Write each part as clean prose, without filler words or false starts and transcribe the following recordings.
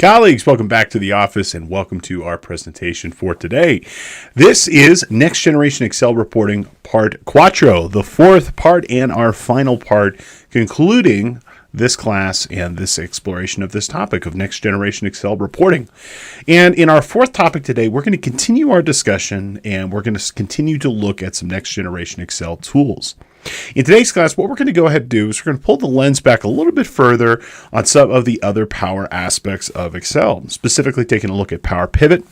Colleagues, welcome back to the office and welcome to our presentation for today. This is Next Generation Excel Reporting Part Quattro, the fourth part and our final part concluding this class and this exploration of this topic of Next Generation Excel Reporting. And in our fourth topic today, we're going to continue our discussion and we're going to continue to look at some Next Generation Excel tools. In today's class, what we're going to go ahead and do is we're going to pull the lens back a little bit further on some of the other power aspects of Excel, specifically taking a look at Power Pivot,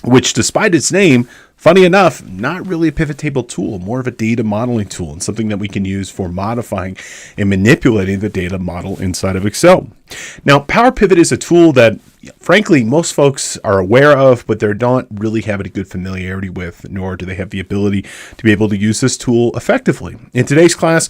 which despite its name, funny enough, not really a pivot table tool, more of a data modeling tool and something that we can use for modifying and manipulating the data model inside of Excel. Now, Power Pivot is a tool that, frankly, most folks are aware of, but they don't really have any good familiarity with, nor do they have the ability to be able to use this tool effectively. In today's class,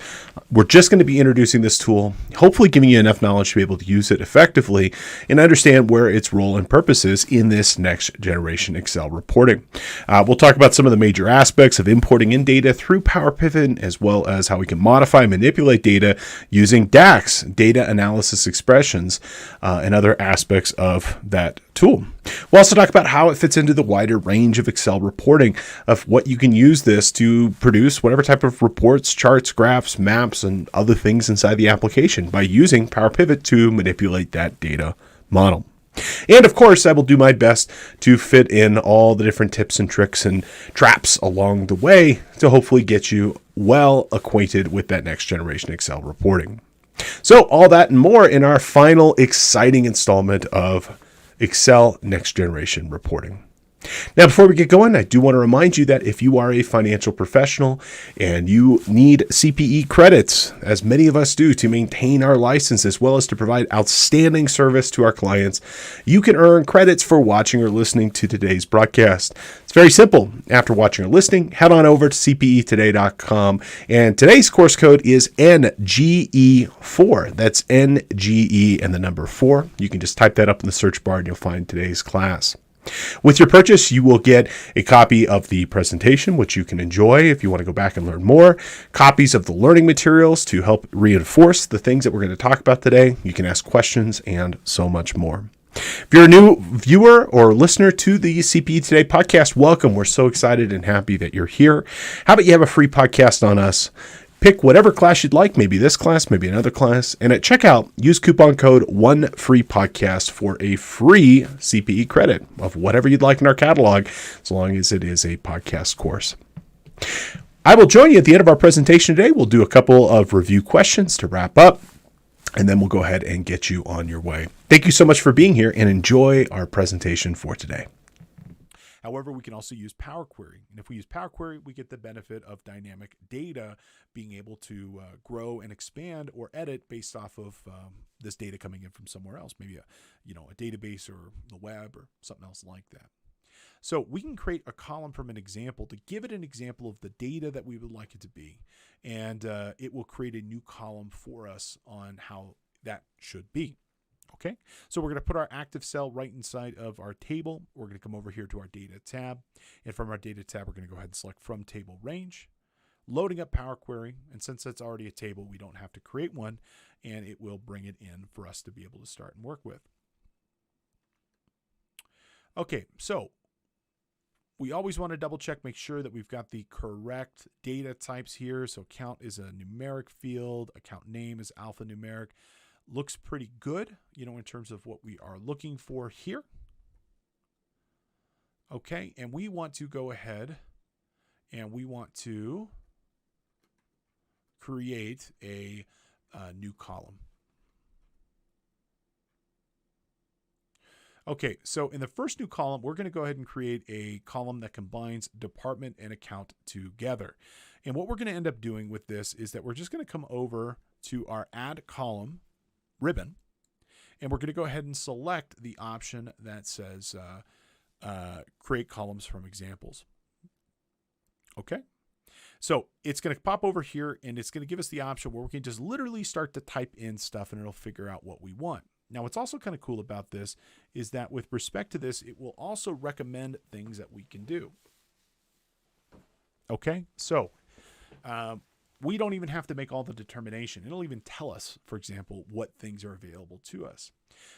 we're just going to be introducing this tool, hopefully giving you enough knowledge to be able to use it effectively and understand where its role and purpose is in this next generation Excel reporting. We'll talk about some of the major aspects of importing in data through Power Pivot, as well as how we can modify and manipulate data using DAX, data analysis expressions, and other aspects of that tool. We'll also talk about how it fits into the wider range of Excel reporting of what you can use this to produce whatever type of reports, charts, graphs, maps, and other things inside the application by using Power Pivot to manipulate that data model. And of course, I will do my best to fit in all the different tips and tricks and traps along the way to hopefully get you well acquainted with that next generation Excel reporting. So all that and more in our final exciting installment of Excel Next Generation Reporting. Now, before we get going, I do want to remind you that if you are a financial professional and you need CPE credits, as many of us do, to maintain our license as well as to provide outstanding service to our clients, you can earn credits for watching or listening to today's broadcast. It's very simple. After watching or listening, head on over to cpetoday.com, and today's course code is NGE4. That's NGE and the number 4. You can just type that up in the search bar and you'll find today's class. With your purchase, you will get a copy of the presentation, which you can enjoy if you want to go back and learn more, copies of the learning materials to help reinforce the things that we're going to talk about today. You can ask questions and so much more. If you're a new viewer or listener to the CPE Today podcast, welcome. We're so excited and happy that you're here. How about you have a free podcast on us? Pick whatever class you'd like, maybe this class, maybe another class, and at checkout, use coupon code ONEFREEPODCAST for a free CPE credit of whatever you'd like in our catalog, as long as it is a podcast course. I will join you at the end of our presentation today. We'll do a couple of review questions to wrap up, and then we'll go ahead and get you on your way. Thank you so much for being here, and enjoy our presentation for today. However, we can also use Power Query. And if we use Power Query, we get the benefit of dynamic data being able to grow and expand or edit based off of this data coming in from somewhere else, maybe a database or the web or something else like that. So we can create a column from an example to give it an example of the data that we would like it to be. And it will create a new column for us on how that should be. Okay, so we're going to put our active cell right inside of our table. We're going to come over here to our data tab. And from our data tab, we're going to go ahead and select from table range, loading up Power Query. And since that's already a table, we don't have to create one, and it will bring it in for us to be able to start and work with. Okay, so we always want to double check, make sure that we've got the correct data types here. So count is a numeric field, account name is alphanumeric. Looks pretty good, in terms of what we are looking for here. Okay, and we want to go ahead and we want to create a new column. Okay, so in the first new column, we're going to go ahead and create a column that combines department and account together. And what we're going to end up doing with this is that we're just going to come over to our Add Column ribbon, and we're going to go ahead and select the option that says create columns from examples. Okay, so it's going to pop over here and it's going to give us the option where we can just literally start to type in stuff and it'll figure out what we want. Now, what's also kind of cool about this is that with respect to this, it will also recommend things that we can do. Okay, so we don't even have to make all the determination. It'll even tell us, for example, what things are available to us.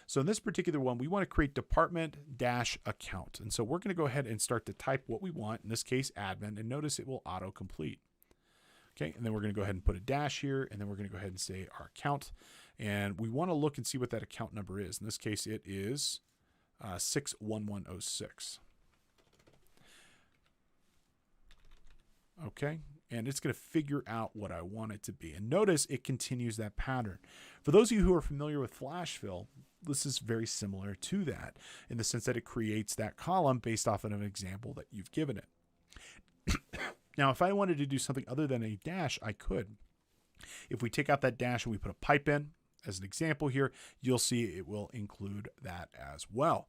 So in this particular one, we want to create department-account. And so we're going to go ahead and start to type what we want, in this case, admin, and notice it will auto-complete. Okay, and then we're going to go ahead and put a dash here, and then we're going to go ahead and say our account. And we want to look and see what that account number is. In this case, it is 61106. Okay, and it's going to figure out what I want it to be. And notice it continues that pattern. For those of you who are familiar with flash fill, this is very similar to that in the sense that it creates that column based off of an example that you've given it. Now, if I wanted to do something other than a dash, I could. If we take out that dash and we put a pipe in, as an example here, you'll see it will include that as well.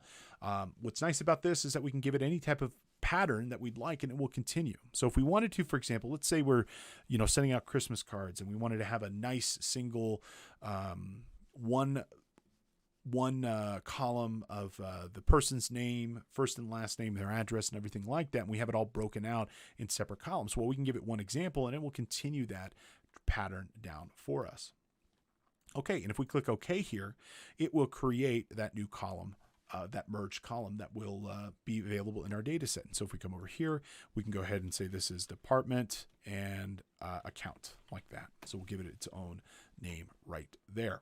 What's nice about this is that we can give it any type of pattern that we'd like, and it will continue. So if we wanted to, for example, let's say we're, sending out Christmas cards, and we wanted to have a nice single one column of the person's name, first and last name, their address, and everything like that. And we have it all broken out in separate columns. Well, we can give it one example, and it will continue that pattern down for us. Okay, and if we click OK here, it will create that new column, that merged column that will be available in our data set. And so if we come over here, we can go ahead and say this is department and account, like that. So we'll give it its own name right there.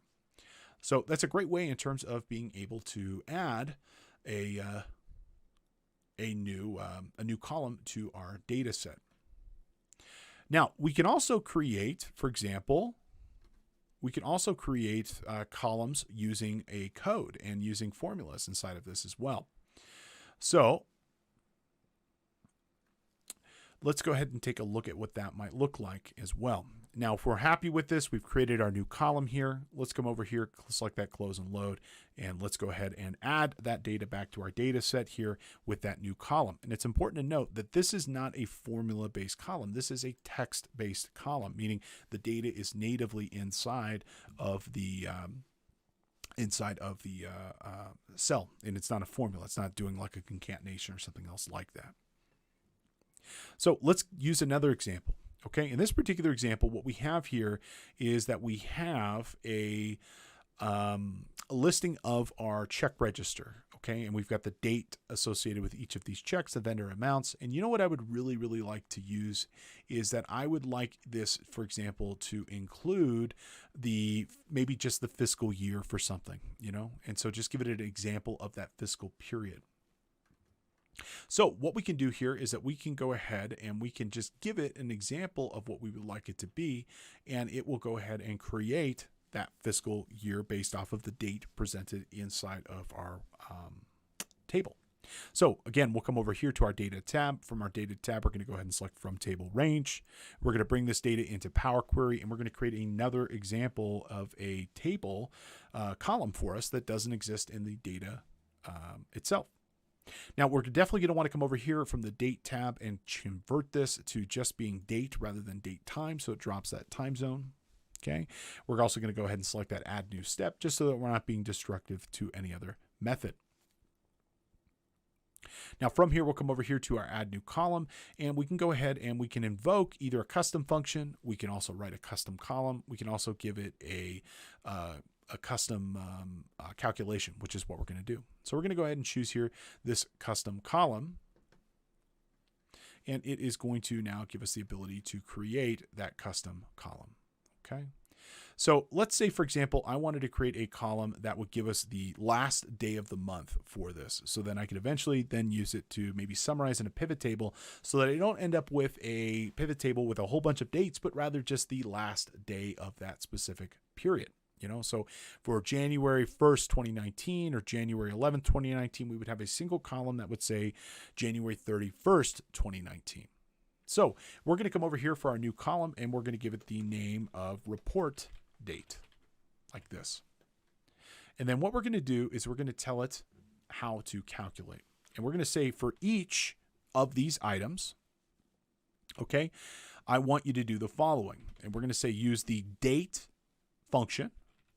So that's a great way in terms of being able to add a new column to our data set. Now we can also create, for example, columns using a code and using formulas inside of this as well. So let's go ahead and take a look at what that might look like as well. Now, if we're happy with this, we've created our new column here. Let's come over here, select that close and load, and let's go ahead and add that data back to our data set here with that new column. And it's important to note that this is not a formula-based column. This is a text-based column, meaning the data is natively inside of the cell, and it's not a formula. It's not doing like a concatenation or something else like that. So let's use another example. Okay, in this particular example, what we have here is that we have a listing of our check register. Okay, and we've got the date associated with each of these checks, the vendor amounts. And you know what I would really like to use is that I would like this, for example, to include maybe just the fiscal year for something, and so just give it an example of that fiscal period. So what we can do here is that we can go ahead and we can just give it an example of what we would like it to be, and it will go ahead and create that fiscal year based off of the date presented inside of our table. So again, we'll come over here to our data tab. From our data tab, we're going to go ahead and select from table range. We're going to bring this data into Power Query, and we're going to create another example of a table column for us that doesn't exist in the data itself. Now, we're definitely going to want to come over here from the date tab and convert this to just being date rather than date time, so it drops that time zone. Okay. We're also going to go ahead and select that add new step just so that we're not being destructive to any other method. Now from here, we'll come over here to our add new column, and we can go ahead and we can invoke either a custom function. We can also write a custom column. We can also give it a custom calculation, which is what we're going to do. So we're going to go ahead and choose here this custom column, and it is going to now give us the ability to create that custom column. Okay. So let's say, for example, I wanted to create a column that would give us the last day of the month for this. So then I could eventually then use it to maybe summarize in a pivot table so that I don't end up with a pivot table with a whole bunch of dates, but rather just the last day of that specific period. So for January 1st, 2019 or January 11th, 2019, we would have a single column that would say January 31st, 2019. So we're going to come over here for our new column, and we're going to give it the name of report date, like this. And then what we're going to do is we're going to tell it how to calculate. And we're going to say for each of these items, okay, I want you to do the following. And we're going to say use the date function.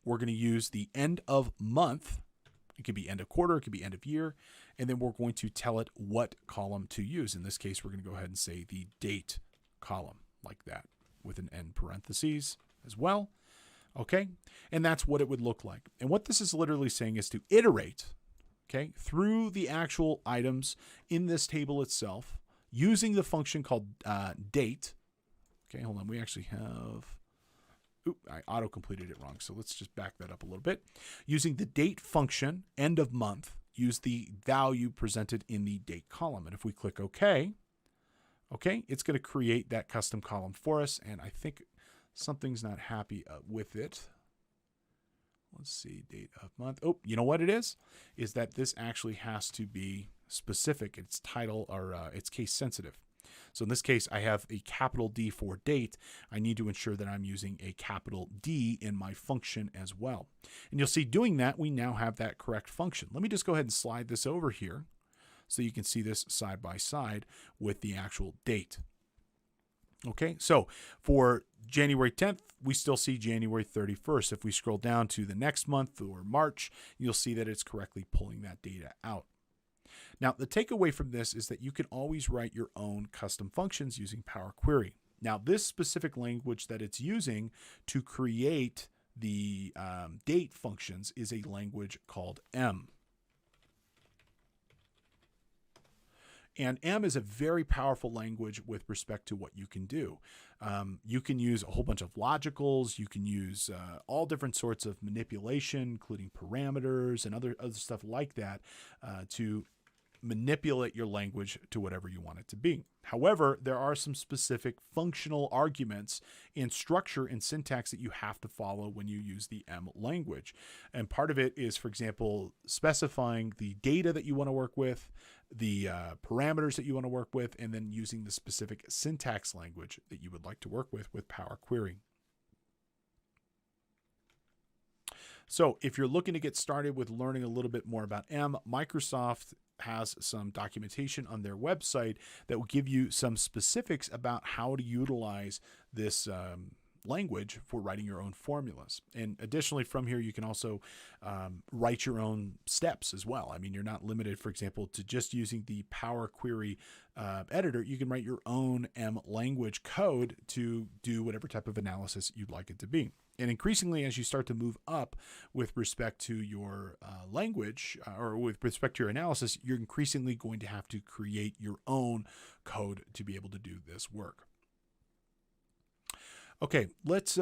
We're going to use the end of month. It could be end of quarter, it could be end of year. And then we're going to tell it what column to use. In this case, we're going to go ahead and say the date column, like that. with an end parentheses as well. Okay, and that's what it would look like. And what this is literally saying is to iterate, okay, through the actual items in this table itself using the function called date. Okay, hold on. We actually have, I auto-completed it wrong. So let's just back that up a little bit. Using the date function, end of month, use the value presented in the date column. And if we click OK, it's going to create that custom column for us. And I think something's not happy with it. Let's see, date of month. Oh, you know what it is? Is that this actually has to be specific. It's title or it's case sensitive. So in this case, I have a capital D for date. I need to ensure that I'm using a capital D in my function as well. And you'll see doing that, we now have that correct function. Let me just go ahead and slide this over here so you can see this side by side with the actual date. Okay, so for January 10th, we still see January 31st. If we scroll down to the next month or March, you'll see that it's correctly pulling that data out. Now, the takeaway from this is that you can always write your own custom functions using Power Query. Now, this specific language that it's using to create the date functions is a language called M. And M is a very powerful language with respect to what you can do. You can use a whole bunch of logicals. You can use all different sorts of manipulation, including parameters and other stuff like that to manipulate your language to whatever you want it to be. However, there are some specific functional arguments in structure and syntax that you have to follow when you use the M language. And part of it is, for example, specifying the data that you want to work with, the parameters that you want to work with, and then using the specific syntax language that you would like to work with Power Query. So if you're looking to get started with learning a little bit more about M, Microsoft has some documentation on their website that will give you some specifics about how to utilize this language for writing your own formulas. And additionally, from here, you can also write your own steps as well. I mean, you're not limited, for example, to just using the Power Query editor. You can write your own M language code to do whatever type of analysis you'd like it to be. And increasingly, as you start to move up with respect to your language or with respect to your analysis, you're increasingly going to have to create your own code to be able to do this work. Okay, let's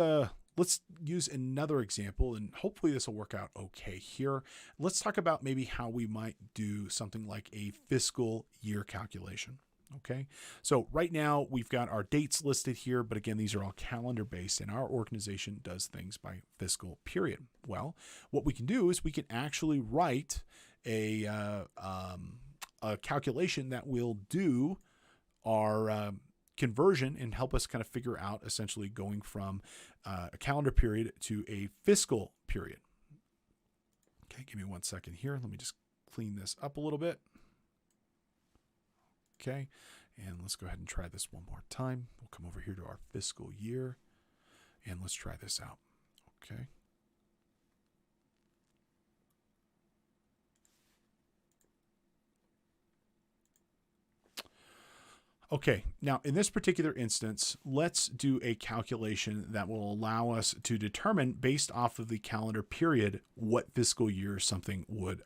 use another example, and hopefully this will work out okay here. Let's talk about maybe how we might do something like a fiscal year calculation. Okay, so right now we've got our dates listed here, but again, these are all calendar based, and our organization does things by fiscal period. Well, what we can do is we can actually write a calculation that will do our conversion and help us kind of figure out essentially going from a calendar period to a fiscal period. Okay, give me 1 second here. Let me just clean this up a little bit. Okay, and let's go ahead and try this one more time. We'll come over here to our fiscal year and let's try this out. Okay. Okay, now in this particular instance, let's do a calculation that will allow us to determine, based off of the calendar period, what fiscal year something would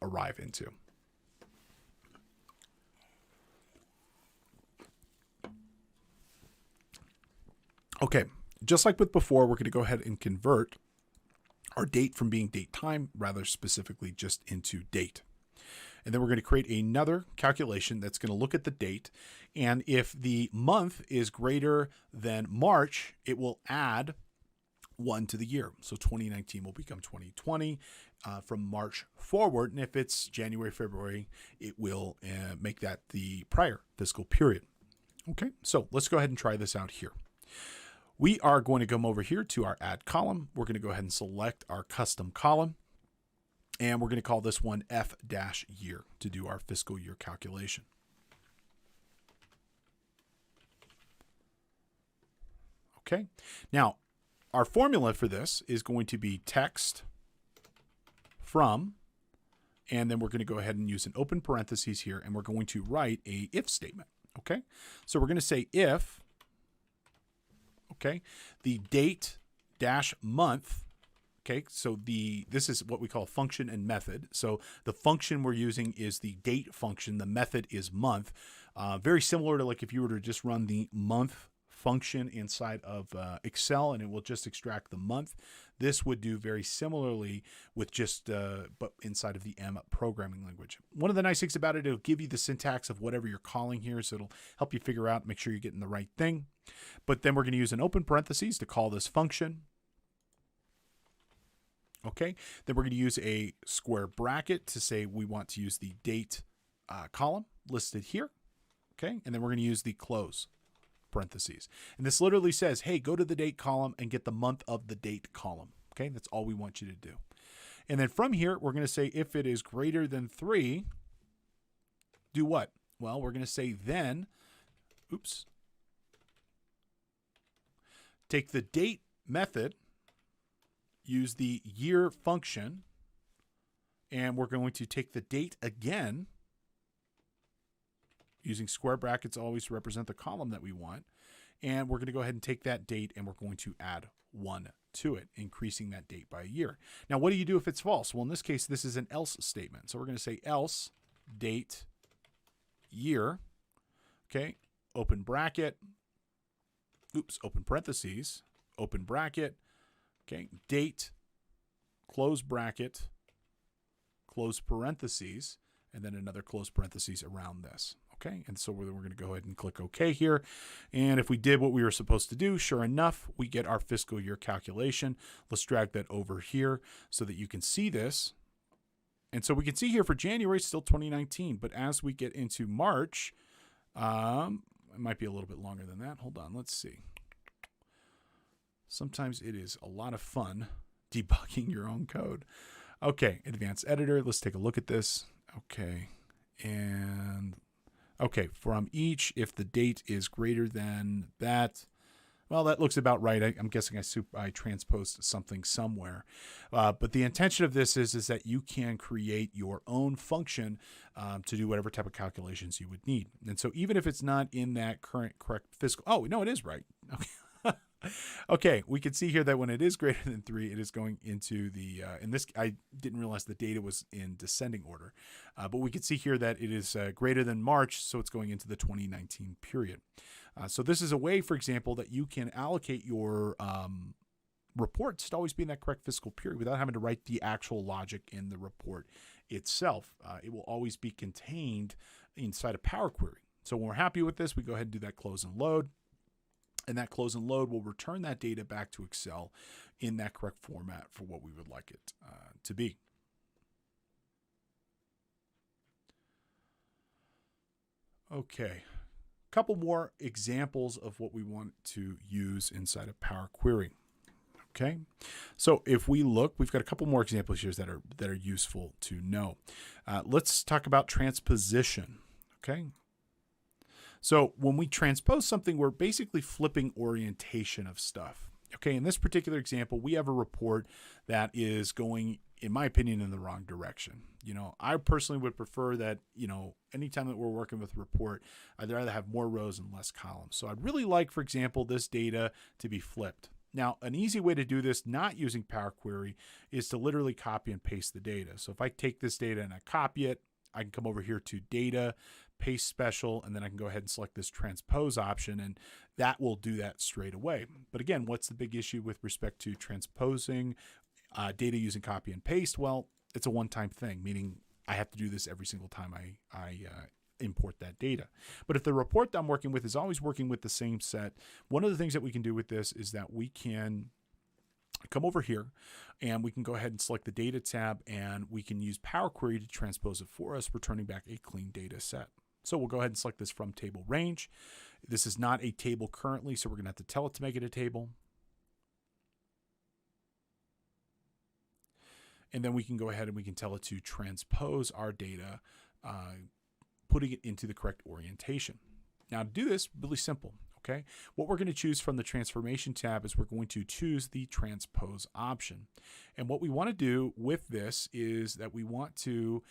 arrive into. Okay, just like with before, we're going to go ahead and convert our date from being date time, rather specifically just into date. And then we're going to create another calculation that's going to look at the date. And if the month is greater than March, it will add 1 to the year. So 2019 will become 2020 from March forward. And if it's January, February, it will make that the prior fiscal period. Okay, so let's go ahead and try this out here. We are going to come over here to our add column. We're going to go ahead and select our custom column. And we're going to call this one F-year to do our fiscal year calculation. Okay. Now, our formula for this is going to be text from, and then we're going to go ahead and use an open parentheses here, and we're going to write a if statement. Okay. So we're going to say if Okay. The date dash month. Okay, so this is what we call function and method. So the function we're using is the date function. The method is month. Very similar to like if you were to just run the month function inside of Excel, and it will just extract the month. This would do very similarly with just but inside of the M programming language. One of the nice things about it, it'll give you the syntax of whatever you're calling here, so it'll help you figure out, make sure you're getting the right thing. But then we're going to use an open parentheses to call this function. Okay, then we're going to use a square bracket to say we want to use the date column listed here. Okay, and then we're going to use the close parentheses. And this literally says, hey, go to the date column and get the month of the date column. Okay, that's all we want you to do. And then from here, we're going to say if it is greater than 3, do what? Well, we're going to say then, take the date method, use the year function, and we're going to take the date again, using square brackets always to represent the column that we want. And we're going to go ahead and take that date and we're going to add 1 to it, increasing that date by a year. Now, what do you do if it's false? Well, in this case, this is an else statement. So we're going to say else date year, okay, open bracket, open parentheses, open bracket, okay, date, close bracket, close parentheses, and then another close parentheses around this. Okay, and so we're going to go ahead and click OK here. And if we did what we were supposed to do, sure enough, we get our fiscal year calculation. Let's drag that over here so that you can see this. And so we can see here for January, still 2019. But as we get into March, it might be a little bit longer than that. Hold on, let's see. Sometimes it is a lot of fun debugging your own code. Okay, advanced editor. Let's take a look at this. Okay, and okay, from each, if the date is greater than that, well, that looks about right. I'm guessing I transposed something somewhere. But the intention of this is that you can create your own function to do whatever type of calculations you would need. And so even if it's not in that correct fiscal, oh, no, it is right. Okay. Okay, we can see here that when it is greater than 3, it is going into the, in this, I didn't realize the data was in descending order, but we can see here that it is greater than March, so it's going into the 2019 period. So this is a way, for example, that you can allocate your reports to always be in that correct fiscal period without having to write the actual logic in the report itself. It will always be contained inside of Power Query. So when we're happy with this, we go ahead and do that close and load. And that close and load will return that data back to Excel in that correct format for what we would like it to be. Okay, a couple more examples of what we want to use inside of Power Query. Okay, so if we look, we've got a couple more examples here that are useful to know. Let's talk about transposition. Okay. So when we transpose something, we're basically flipping orientation of stuff. Okay, in this particular example, we have a report that is going, in my opinion, in the wrong direction. You know, I personally would prefer that, you know, anytime that we're working with a report, I'd rather have more rows and less columns. So I'd really like, for example, this data to be flipped. Now, an easy way to do this, not using Power Query, is to literally copy and paste the data. So if I take this data and I copy it, I can come over here to data, paste special, and then I can go ahead and select this transpose option, and that will do that straight away. But again, what's the big issue with respect to transposing data using copy and paste? Well, it's a one-time thing, meaning I have to do this every single time I import that data. But if the report that I'm working with is always working with the same set, one of the things that we can do with this is that we can come over here and we can go ahead and select the data tab, and we can use Power Query to transpose it for us, returning back a clean data set. So we'll go ahead and select this from table range. This is not a table currently, so we're going to have to tell it to make it a table. And then we can go ahead and we can tell it to transpose our data, putting it into the correct orientation. Now to do this, really simple. Okay, what we're going to choose from the transformation tab is we're going to choose the transpose option. And what we want to do with this is that we want to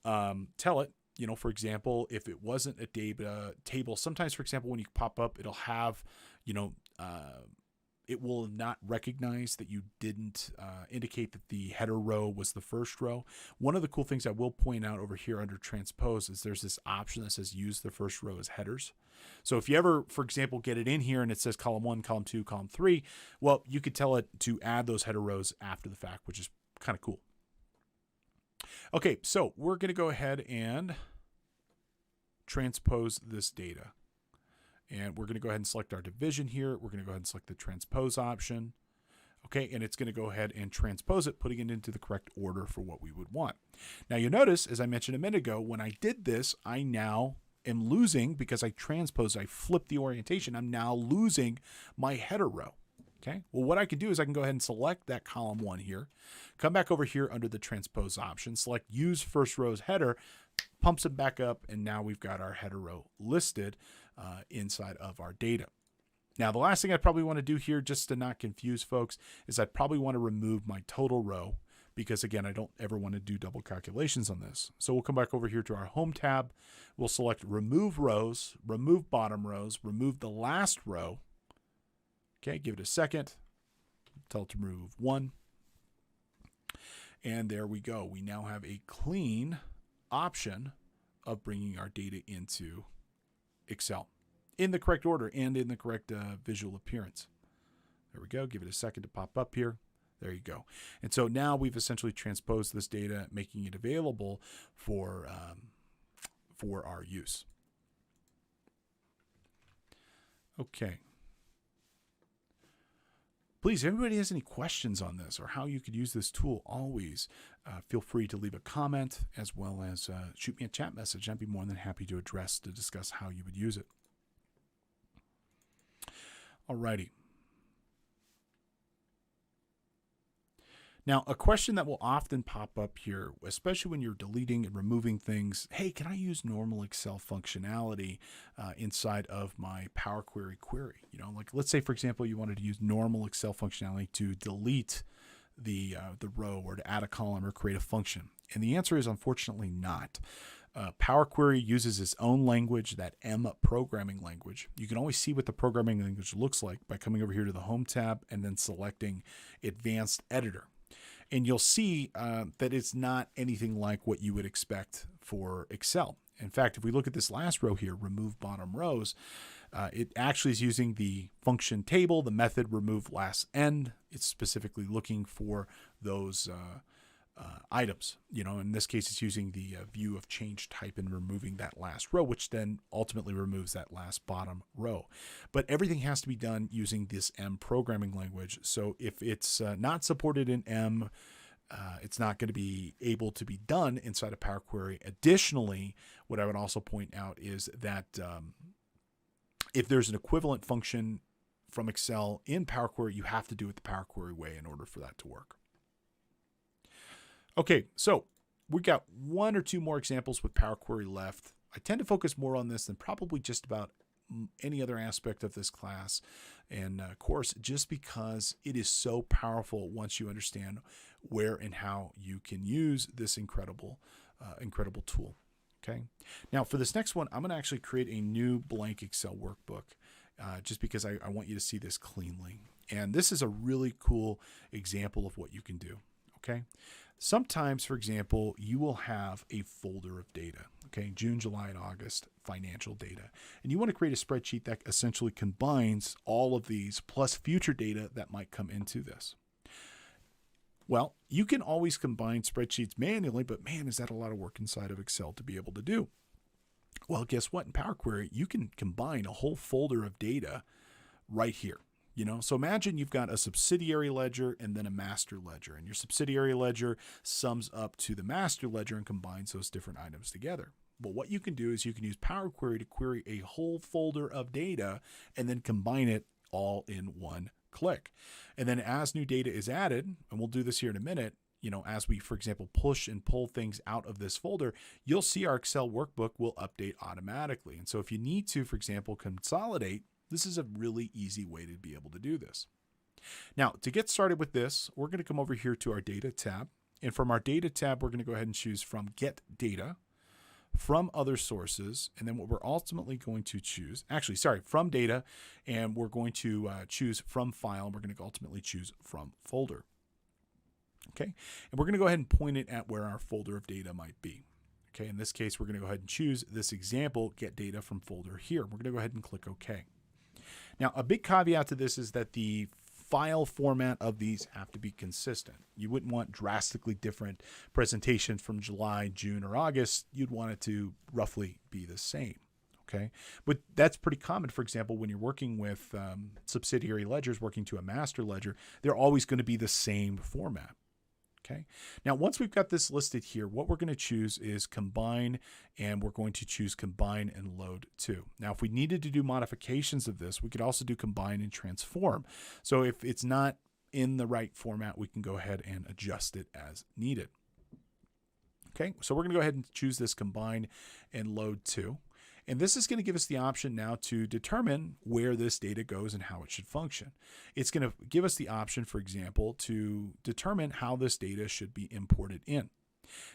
tell it, you know, for example, if it wasn't a data table, sometimes, for example, when you pop up, it'll have, you know, it will not recognize that you didn't indicate that the header row was the first row. One of the cool things I will point out over here under transpose is there's this option that says use the first row as headers. So if you ever, for example, get it in here and it says column 1, column 2, column 3, well, you could tell it to add those header rows after the fact, which is kind of cool. Okay, so we're going to go ahead and transpose this data. And we're going to go ahead and select our division here. We're going to go ahead and select the transpose option. Okay, and it's going to go ahead and transpose it, putting it into the correct order for what we would want. Now you'll notice, as I mentioned a minute ago, when I did this, I now am losing, because I transposed, I flipped the orientation, I'm now losing my header row. Okay, well, what I can do is I can go ahead and select that column 1 here, come back over here under the transpose option, select use first row's header, pumps it back up, and now we've got our header row listed inside of our data. Now, the last thing I probably want to do here, just to not confuse folks, is I probably want to remove my total row, because again, I don't ever want to do double calculations on this. So we'll come back over here to our home tab. We'll select remove rows, remove bottom rows, remove the last row. Okay, give it a second. Tell it to remove 1. And there we go. We now have a clean option of bringing our data into Excel in the correct order and in the correct visual appearance. There we go. Give it a second to pop up here. There you go. And so now we've essentially transposed this data, making it available for our use. Okay. Please, if anybody has any questions on this or how you could use this tool, always feel free to leave a comment, as well as shoot me a chat message. I'd be more than happy to discuss how you would use it. Alrighty. Now, a question that will often pop up here, especially when you're deleting and removing things, hey, can I use normal Excel functionality inside of my Power Query query? You know, like let's say, for example, you wanted to use normal Excel functionality to delete the row or to add a column or create a function. And the answer is unfortunately not. Power Query uses its own language, that M programming language. You can always see what the programming language looks like by coming over here to the Home tab and then selecting Advanced Editor. And you'll see that it's not anything like what you would expect for Excel. In fact, if we look at this last row here, remove bottom rows, it actually is using the function table, the method remove last end. It's specifically looking for those items. You know, in this case, it's using the view of change type and removing that last row, which then ultimately removes that last bottom row. But everything has to be done using this M programming language. So if it's not supported in M, it's not going to be able to be done inside of Power Query. Additionally, what I would also point out is that if there's an equivalent function from Excel in Power Query, you have to do it the Power Query way in order for that to work. Okay, so we've got 1 or 2 more examples with Power Query left. I tend to focus more on this than probably just about any other aspect of this class and course, just because it is so powerful once you understand where and how you can use this incredible tool. Okay. Now for this next one, I'm going to actually create a new blank Excel workbook just because I want you to see this cleanly. And this is a really cool example of what you can do. Okay. Sometimes, for example, you will have a folder of data, okay, June, July, and August financial data. And you want to create a spreadsheet that essentially combines all of these plus future data that might come into this. Well, you can always combine spreadsheets manually, but man, is that a lot of work inside of Excel to be able to do. Well, guess what? In Power Query, you can combine a whole folder of data right here. You know, so imagine you've got a subsidiary ledger and then a master ledger, and your subsidiary ledger sums up to the master ledger and combines those different items together. But what you can do is you can use Power Query to query a whole folder of data and then combine it all in one click. And then as new data is added, and we'll do this here in a minute, you know, as we, for example, push and pull things out of this folder, you'll see our Excel workbook will update automatically. And so if you need to, for example, consolidate, this is a really easy way to be able to do this. Now, to get started with this, we're going to come over here to our Data tab. And from our Data tab, we're going to go ahead and choose from Get Data. from other sources, and then what we're ultimately going to choose, from data, and we're going to choose from file, and we're going to ultimately choose from folder. Okay, and we're going to go ahead and point it at where our folder of data might be. Okay, in this case, we're going to go ahead and choose this example, get data from folder here. We're going to go ahead and click OK. Now, a big caveat to this is that the file format of these have to be consistent. You wouldn't want drastically different presentations from July, June, or August. You'd want it to roughly be the same. Okay, but that's pretty common. For example, when you're working with subsidiary ledgers, working to a master ledger, they're always going to be the same format. Okay. Now, once we've got this listed here, what we're going to choose is combine, and we're going to choose combine and load to. Now, if we needed to do modifications of this, we could also do combine and transform. So if it's not in the right format, we can go ahead and adjust it as needed. Okay. So we're going to go ahead and choose this combine and load to. And this is going to give us the option now to determine where this data goes and how it should function. It's going to give us the option, for example, to determine how this data should be imported in.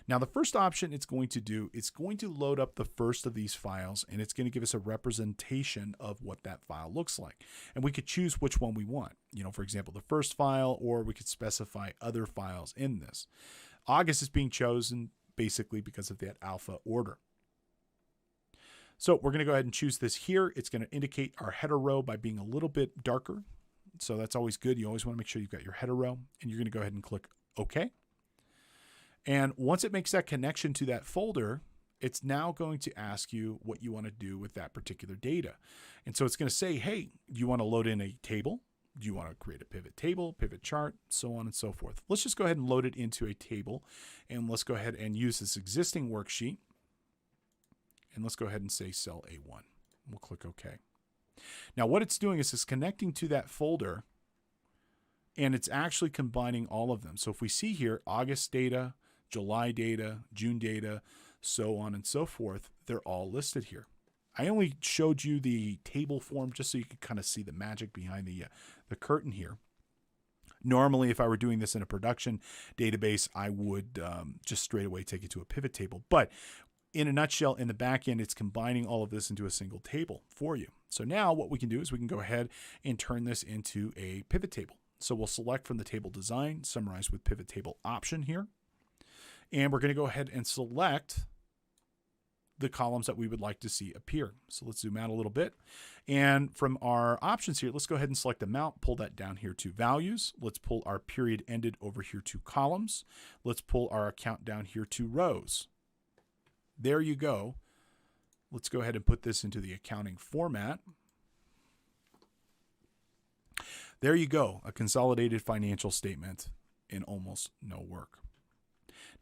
Now, the first option it's going to do, it's going to load up the first of these files, and it's going to give us a representation of what that file looks like. And we could choose which one we want. For example, the first file, or we could specify other files in this. August is being chosen basically because of that alpha order. So we're going to go ahead and choose this here. It's going to indicate our header row by being a little bit darker. So that's always good. You always want to make sure you've got your header row, and you're going to go ahead and click OK. And once it makes that connection to that folder, it's now going to ask you what you want to do with that particular data. And so it's going to say, hey, do you want to load in a table? Do you want to create a pivot table, pivot chart, so on and so forth? Let's just go ahead and load it into a table, and let's go ahead and use this existing worksheet. And let's go ahead and say cell A1. We'll click OK. Now what it's doing is it's connecting to that folder, and it's actually combining all of them. So if we see here, August data, July data, June data, so on and so forth, they're all listed here. I only showed you the table form just so you could kind of see the magic behind the curtain here. Normally, if I were doing this in a production database, I would just straight away take it to a pivot table. But in a nutshell, in the back end, it's combining all of this into a single table for you. So now what we can do is we can go ahead and turn this into a pivot table. So we'll select from the table design, summarize with pivot table option here. And we're going to go ahead and select the columns that we would like to see appear. So let's zoom out a little bit. And from our options here, let's go ahead and select amount, pull that down here to values. Let's pull our period ended over here to columns. Let's pull our account down here to rows. There you go. Let's go ahead and put this into the accounting format. There you go, a consolidated financial statement in almost no work.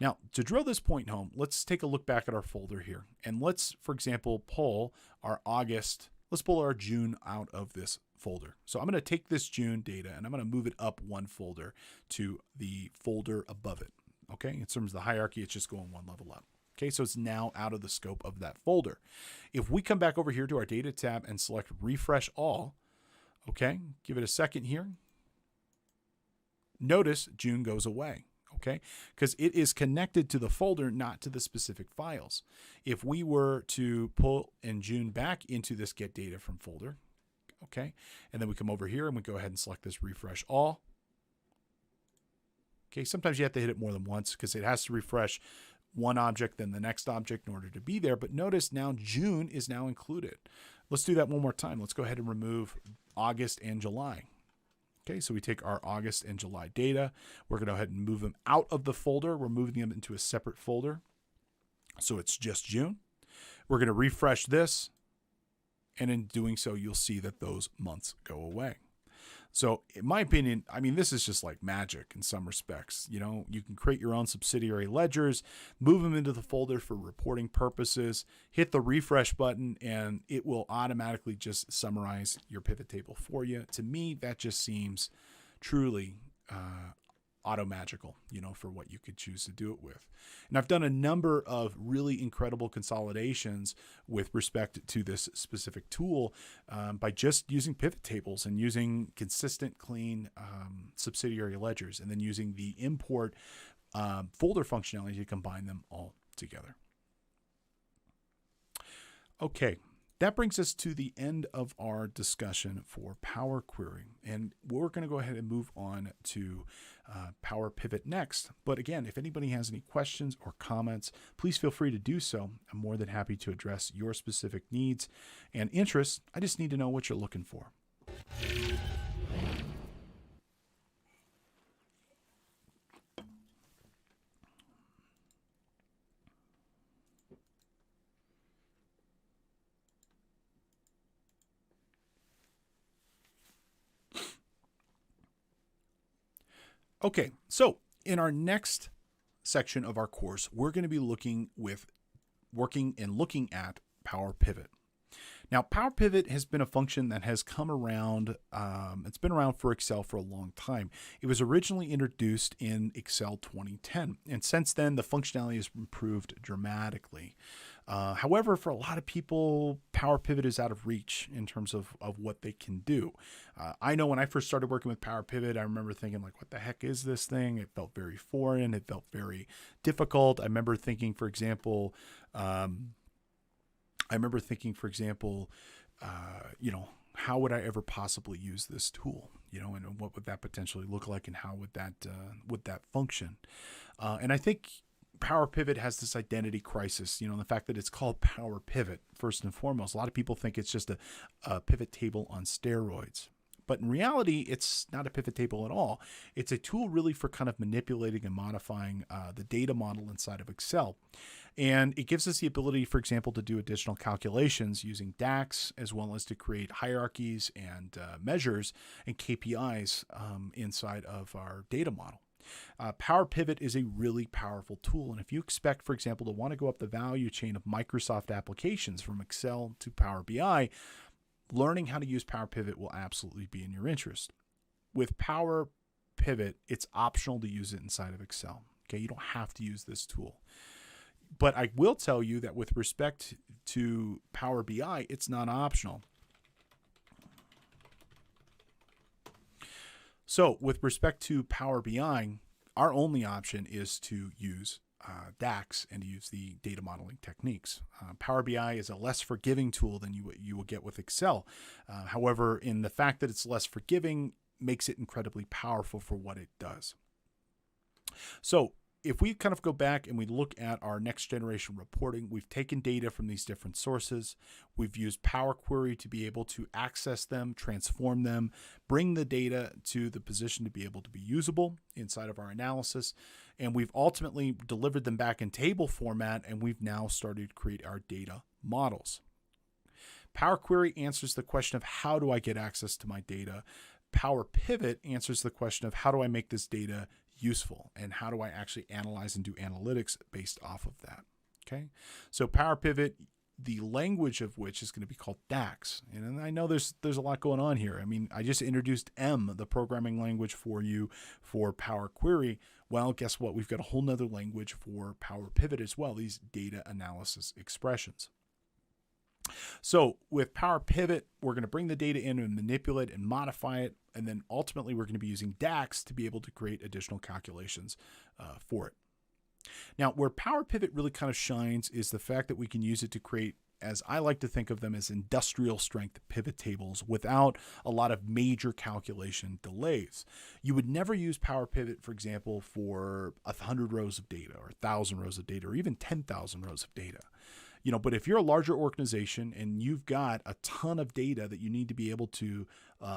Now, to drill this point home, let's take a look back at our folder here. And let's, for example, pull our August, let's pull our June out of this folder. So I'm going to take this June data and I'm going to move it up one folder to the folder above it. Okay, in terms of the hierarchy, it's just going one level up. Okay, so it's now out of the scope of that folder. If we come back over here to our data tab and select refresh all, okay, give it a second here. Notice June goes away, okay, because it is connected to the folder, not to the specific files. If we were to pull in June back into this get data from folder, okay, and then we come over here and we go ahead and select this refresh all. Okay, sometimes you have to hit it more than once because it has to refresh one object, then the next object in order to be there. But notice now June is now included. Let's do that one more time. Let's go ahead and remove August and July. Okay, so we take our August and July data. We're going to go ahead and move them out of the folder. We're moving them into a separate folder. So it's just June. We're going to refresh this. And in doing so, you'll see that those months go away. So in my opinion, I mean, this is just like magic in some respects. You know, you can create your own subsidiary ledgers, move them into the folder for reporting purposes, hit the refresh button, and it will automatically just summarize your pivot table for you. To me, that just seems truly auto-magical, you know, for what you could choose to do it with. And I've done a number of really incredible consolidations with respect to this specific tool by just using pivot tables and using consistent, clean subsidiary ledgers, and then using the import folder functionality to combine them all together. Okay, that brings us to the end of our discussion for Power Query. And we're going to go ahead and move on to Power Pivot next. But again, if anybody has any questions or comments, please feel free to do so. I'm more than happy to address your specific needs and interests. I just need to know what you're looking for. Okay, so in our next section of our course, we're going to be looking at Power Pivot. Now, Power Pivot has been a function that has come around. It's been around for Excel for a long time. It was originally introduced in Excel 2010, and since then, the functionality has improved dramatically. However, for a lot of people, Power Pivot is out of reach in terms of what they can do. I know when I first started working with Power Pivot, I remember thinking, like, what the heck is this thing? It felt very foreign. It felt very difficult. I remember thinking, for example, how would I ever possibly use this tool? And what would that potentially look like, and how would that function? And I think Power Pivot has this identity crisis, the fact that it's called Power Pivot, first and foremost. A lot of people think it's just a pivot table on steroids. But in reality, it's not a pivot table at all. It's a tool really for kind of manipulating and modifying the data model inside of Excel. And it gives us the ability, for example, to do additional calculations using DAX, as well as to create hierarchies and measures and KPIs inside of our data model. Power Pivot is a really powerful tool. And if you expect, for example, to want to go up the value chain of Microsoft applications from Excel to Power BI, learning how to use Power Pivot will absolutely be in your interest. With Power Pivot, it's optional to use it inside of Excel. Okay, you don't have to use this tool. But I will tell you that with respect to Power BI, it's not optional. So with respect to Power BI, our only option is to use DAX and to use the data modeling techniques. Power BI is a less forgiving tool than you will get with Excel. However, in the fact that it's less forgiving makes it incredibly powerful for what it does. So if we kind of go back and we look at our next generation reporting, we've taken data from these different sources. We've used Power Query to be able to access them, transform them, bring the data to the position to be able to be usable inside of our analysis. And we've ultimately delivered them back in table format, and we've now started to create our data models. Power Query answers the question of how do I get access to my data? Power Pivot answers the question of how do I make this data useful, and how do I actually analyze and do analytics based off of that. Okay, so Power Pivot, the language of which is going to be called DAX. And I know there's a lot going on here. I mean, I just introduced M, the programming language for you for Power Query. Well, guess what? We've got a whole nother language for Power Pivot as well, these data analysis expressions. So with Power Pivot, we're going to bring the data in and manipulate and modify it. And then ultimately, we're going to be using DAX to be able to create additional calculations for it. Now, where Power Pivot really kind of shines is the fact that we can use it to create, as I like to think of them, as industrial strength pivot tables without a lot of major calculation delays. You would never use Power Pivot, for example, for 100 rows of data or 1,000 rows of data or even 10,000 rows of data. But if you're a larger organization and you've got a ton of data that you need to be able to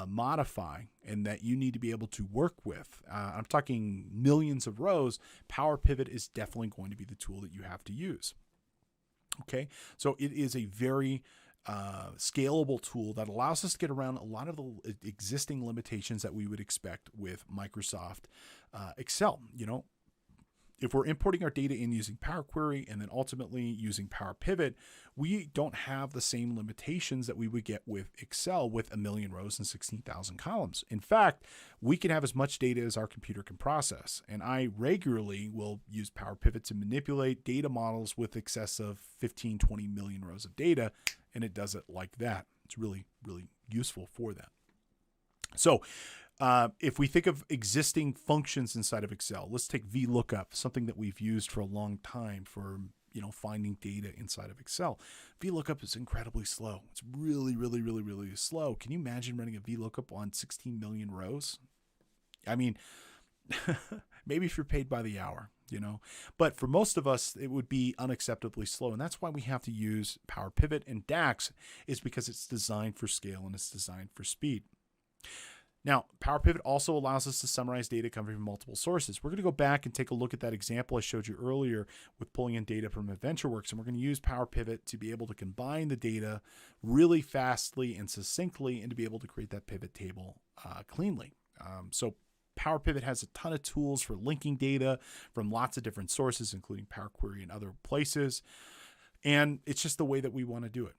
modify and that you need to be able to work with, I'm talking millions of rows, Power Pivot is definitely going to be the tool that you have to use. Okay, so it is a very scalable tool that allows us to get around a lot of the existing limitations that we would expect with Microsoft Excel. If we're importing our data in using Power Query and then ultimately using Power Pivot, we don't have the same limitations that we would get with Excel with 1 million rows and 16,000 columns. In fact, we can have as much data as our computer can process. And I regularly will use Power Pivot to manipulate data models with excess of 15, 20 million rows of data, and it does it like that. It's really, really useful for that. So if we think of existing functions inside of Excel, let's take VLOOKUP, something that we've used for a long time for finding data inside of Excel. VLOOKUP is incredibly slow. It's really, really, really, really slow. Can you imagine running a VLOOKUP on 16 million rows? I mean, maybe if you're paid by the hour, but for most of us, it would be unacceptably slow. And that's why we have to use Power Pivot and DAX, is because it's designed for scale and it's designed for speed. Now, Power Pivot also allows us to summarize data coming from multiple sources. We're going to go back and take a look at that example I showed you earlier with pulling in data from AdventureWorks, and we're going to use Power Pivot to be able to combine the data really fastly and succinctly and to be able to create that pivot table cleanly. So Power Pivot has a ton of tools for linking data from lots of different sources, including Power Query and other places. And it's just the way that we want to do it.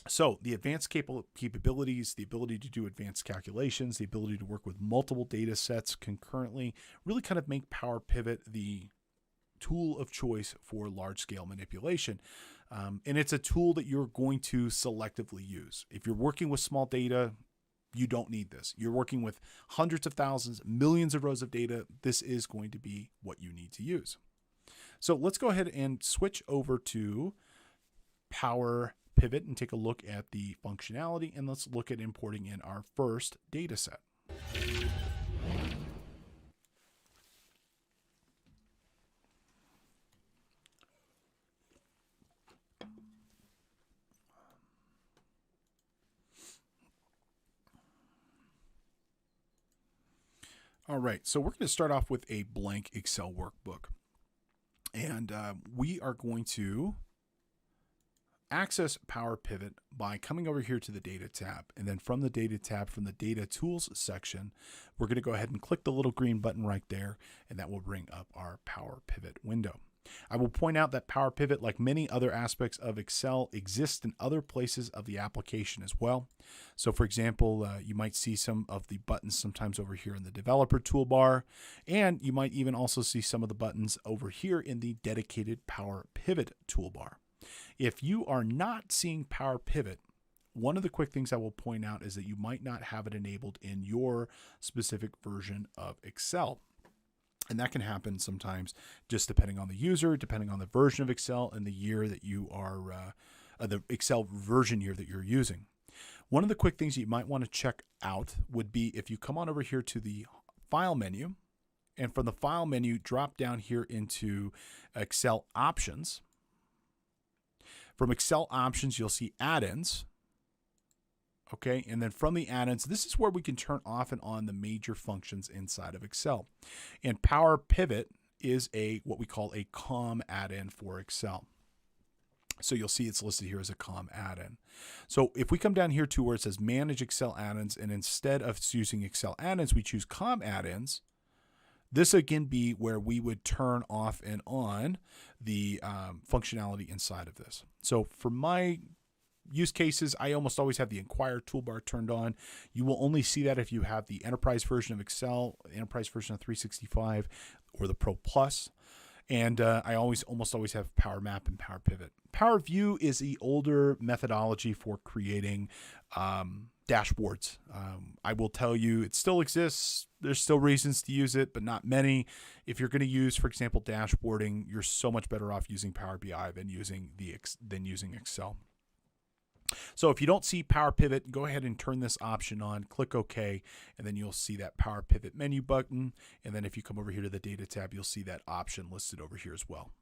So the advanced capabilities, the ability to do advanced calculations, the ability to work with multiple data sets concurrently really kind of make Power Pivot the tool of choice for large-scale manipulation. And it's a tool that you're going to selectively use. If you're working with small data, you don't need this. You're working with hundreds of thousands, millions of rows of data. This is going to be what you need to use. So let's go ahead and switch over to Power Pivot and take a look at the functionality, and let's look at importing in our first data set. All right, so we're going to start off with a blank Excel workbook. And we are going to access Power Pivot by coming over here to the Data tab. And then from the Data tab, from the Data Tools section, we're going to go ahead and click the little green button right there, and that will bring up our Power Pivot window. I will point out that Power Pivot, like many other aspects of Excel, exists in other places of the application as well. So for example, you might see some of the buttons sometimes over here in the developer toolbar, and you might even also see some of the buttons over here in the dedicated Power Pivot toolbar. If you are not seeing Power Pivot, one of the quick things I will point out is that you might not have it enabled in your specific version of Excel. And that can happen sometimes just depending on the user, depending on the version of Excel and the year that you are, the Excel version year that you're using. One of the quick things you might want to check out would be if you come on over here to the File menu, and from the File menu, drop down here into Excel Options. From Excel Options, you'll see Add-ins. Okay, and then from the add-ins, this is where we can turn off and on the major functions inside of Excel. And Power Pivot is what we call a COM add-in for Excel. So you'll see it's listed here as a COM add-in. So if we come down here to where it says Manage Excel Add-ins, and instead of using Excel add-ins, we choose COM add-ins, this again be where we would turn off and on the functionality inside of this. So for my use cases, I almost always have the Inquire toolbar turned on. You will only see that if you have the enterprise version of Excel, the enterprise version of 365, or the Pro Plus. And I almost always have Power Map and Power Pivot. Power View is the older methodology for creating dashboards. I will tell you, it still exists. There's still reasons to use it, but not many. If you're going to use, for example, dashboarding, you're so much better off using Power BI than using Excel. So if you don't see Power Pivot, go ahead and turn this option on, click OK, and then you'll see that Power Pivot menu button. And then if you come over here to the Data tab, you'll see that option listed over here as well.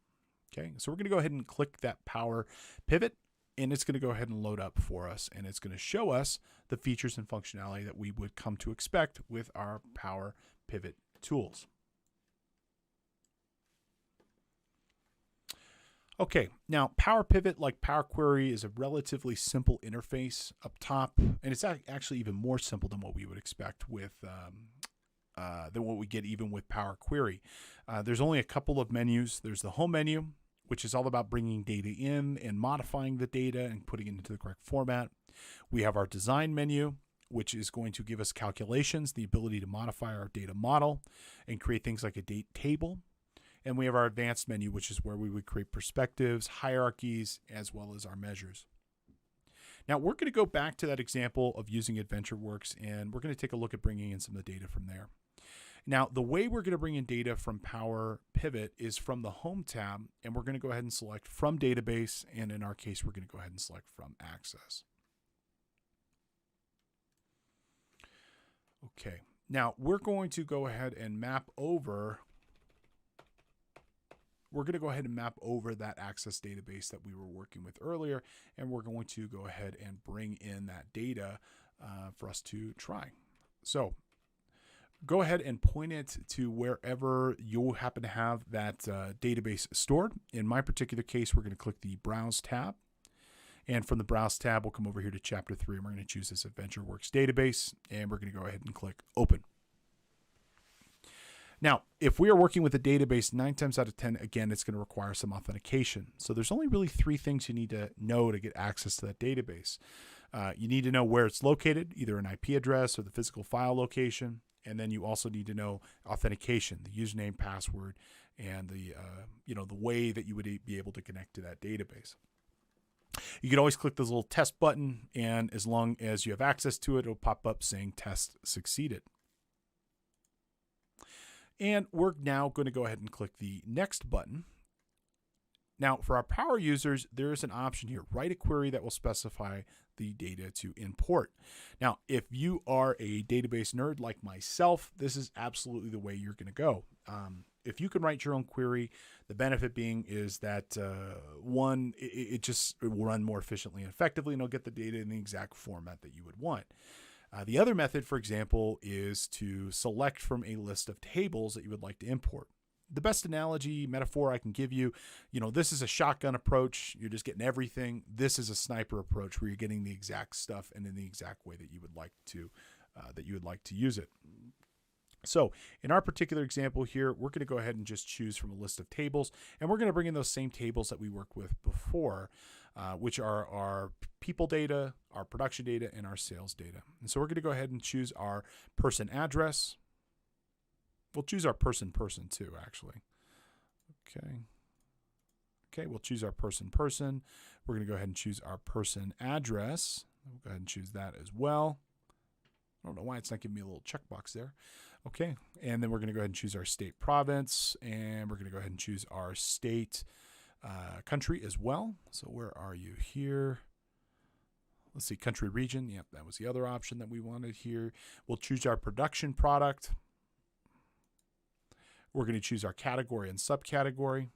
Okay, so we're going to go ahead and click that Power Pivot, and it's going to go ahead and load up for us, and it's going to show us the features and functionality that we would come to expect with our Power Pivot tools. Okay, now Power Pivot, like Power Query, is a relatively simple interface up top, and it's actually even more simple than what we would expect with than what we get even with Power Query. There's only a couple of menus. There's the Home menu, which is all about bringing data in and modifying the data and putting it into the correct format. We have our Design menu, which is going to give us calculations, the ability to modify our data model and create things like a date table. And we have our Advanced menu, which is where we would create perspectives, hierarchies, as well as our measures. Now we're going to go back to that example of using AdventureWorks, and we're going to take a look at bringing in some of the data from there. Now, the way we're going to bring in data from Power Pivot is from the Home tab, and we're going to go ahead and select from Database, and in our case, we're going to go ahead and select from Access. Okay, now we're going to go ahead and map over that Access database that we were working with earlier, and we're going to go ahead and bring in that data for us to try. So go ahead and point it to wherever you happen to have that database stored. In my particular case, we're going to click the Browse tab. And from the Browse tab, we'll come over here to Chapter 3, and we're going to choose this AdventureWorks database, and we're going to go ahead and click Open. Now, if we are working with a database, 9 times out of 10, again, it's going to require some authentication. So there's only really 3 things you need to know to get access to that database. You need to know where it's located, either an IP address or the physical file location. And then you also need to know authentication, the username, password, and the way that you would be able to connect to that database. You can always click this little test button, and as long as you have access to it, it'll pop up saying test succeeded. And we're now going to go ahead and click the next button. Now, for our power users, there is an option here. Write a query that will specify the data to import. Now, if you are a database nerd like myself, this is absolutely the way you're going to go. If you can write your own query, the benefit being is that, one, it will run more efficiently and effectively, and it'll get the data in the exact format that you would want. The other method, for example, is to select from a list of tables that you would like to import. The best analogy, metaphor I can give you, this is a shotgun approach. You're just getting everything. This is a sniper approach where you're getting the exact stuff and in the exact way that you would like to use it. So in our particular example here, we're going to go ahead and just choose from a list of tables, and we're going to bring in those same tables that we worked with before, which are our people data, our production data, and our sales data. And so we're going to go ahead and choose our person address. We'll choose our person too, actually. Okay, we'll choose our person. We're going to go ahead and choose our person address. We'll go ahead and choose that as well. I don't know why it's not giving me a little checkbox there. Okay, and then we're going to go ahead and choose our state province, and we're going to go ahead and choose our state country as well. So where are you here? Let's see, country region. Yep, that was the other option that we wanted here. We'll choose our production product. We're going to choose our category and subcategory.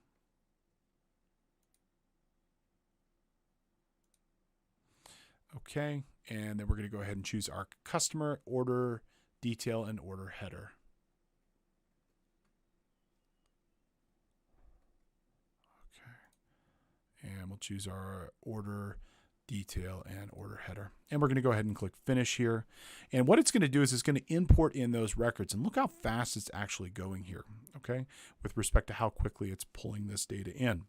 Okay, and then we're going to go ahead and choose our customer, order, detail, and order header. Okay, and we'll choose our order, detail, and order header. And we're going to go ahead and click Finish here. And what it's going to do is it's going to import in those records. And look how fast it's actually going here, okay, with respect to how quickly it's pulling this data in.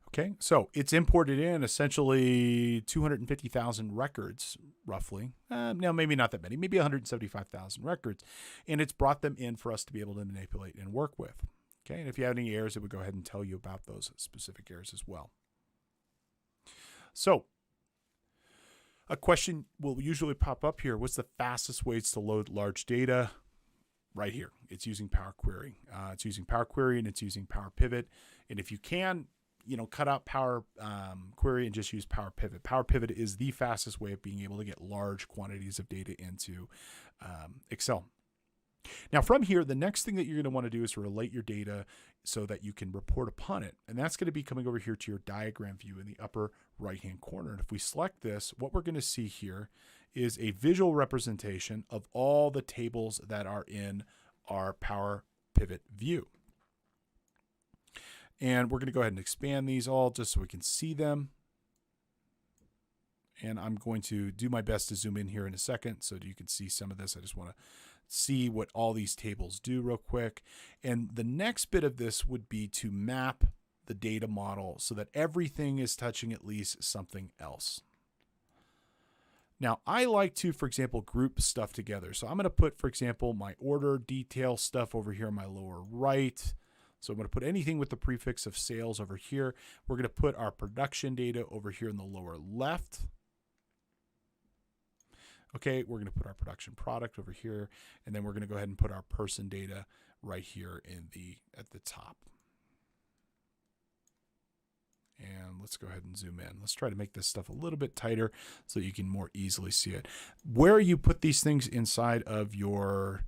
Okay, so it's imported in essentially 250,000 records, roughly. Now, maybe not that many, maybe 175,000 records. And it's brought them in for us to be able to manipulate and work with. Okay, and if you have any errors, it would go ahead and tell you about those specific errors as well. So a question will usually pop up here. What's the fastest ways to load large data? Right here. It's using Power Query. It's using Power Query, and it's using Power Pivot. And if you can, cut out Power Query and just use Power Pivot. Power Pivot is the fastest way of being able to get large quantities of data into Excel. Now from here, the next thing that you're going to want to do is relate your data so that you can report upon it. And that's going to be coming over here to your diagram view in the upper right-hand corner. And if we select this, what we're going to see here is a visual representation of all the tables that are in our Power Pivot view. And we're going to go ahead and expand these all just so we can see them. And I'm going to do my best to zoom in here in a second so that you can see some of this. I just want to see what all these tables do real quick. And the next bit of this would be to map the data model so that everything is touching at least something else. Now, I like to, for example, group stuff together. So I'm going to put, for example, my order detail stuff over here in my lower right. So I'm going to put anything with the prefix of sales over here. We're going to put our production data over here in the lower left. Okay, we're going to put our production product over here, and then we're going to go ahead and put our person data right here at the top. And let's go ahead and zoom in. Let's try to make this stuff a little bit tighter so you can more easily see it. Where you put these things inside of your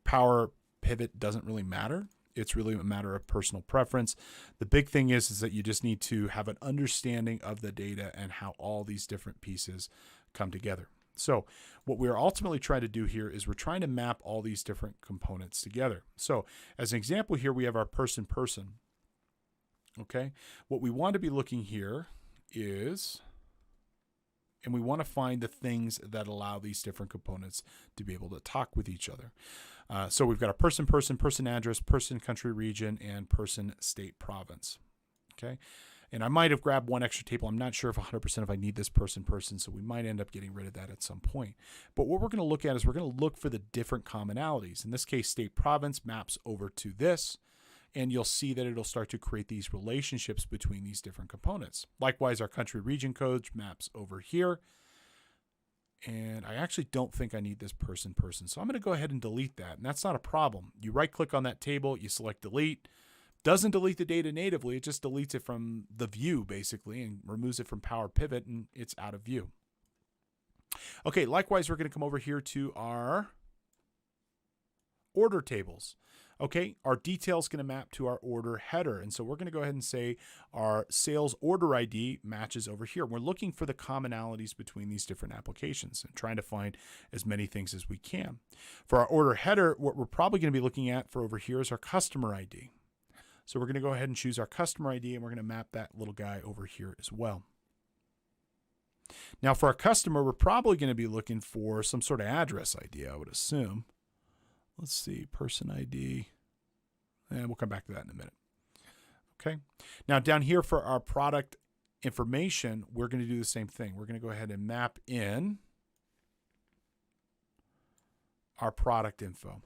Power Pivot doesn't really matter. It's really a matter of personal preference. The big thing is that you just need to have an understanding of the data and how all these different pieces come together. So what we're ultimately trying to do here is we're trying to map all these different components together. So as an example here, we have our person. Okay, what we want to be looking here is, and we want to find the things that allow these different components to be able to talk with each other. So we've got a person address, person country region, and person state province. Okay, and I might have grabbed one extra table. I'm not sure if 100% if I need this person, so we might end up getting rid of that at some point. But what we're going to look at is we're going to look for the different commonalities. In this case, state province maps over to this. And you'll see that it'll start to create these relationships between these different components. Likewise, our country region code maps over here. And I actually don't think I need this person. So I'm going to go ahead and delete that. And that's not a problem. You right click on that table, you select delete. Doesn't delete the data natively. It just deletes it from the view basically and removes it from Power Pivot, and it's out of view. Okay, likewise, we're going to come over here to our order tables. Okay, our detail is going to map to our order header. And so we're going to go ahead and say our sales order ID matches over here. We're looking for the commonalities between these different applications and trying to find as many things as we can. For our order header, what we're probably going to be looking at for over here is our customer ID. So we're going to go ahead and choose our customer ID, and we're going to map that little guy over here as well. Now for our customer, we're probably going to be looking for some sort of address ID, I would assume. Let's see, person ID, and we'll come back to that in a minute. Okay, now down here for our product information, we're going to do the same thing. We're going to go ahead and map in our product info.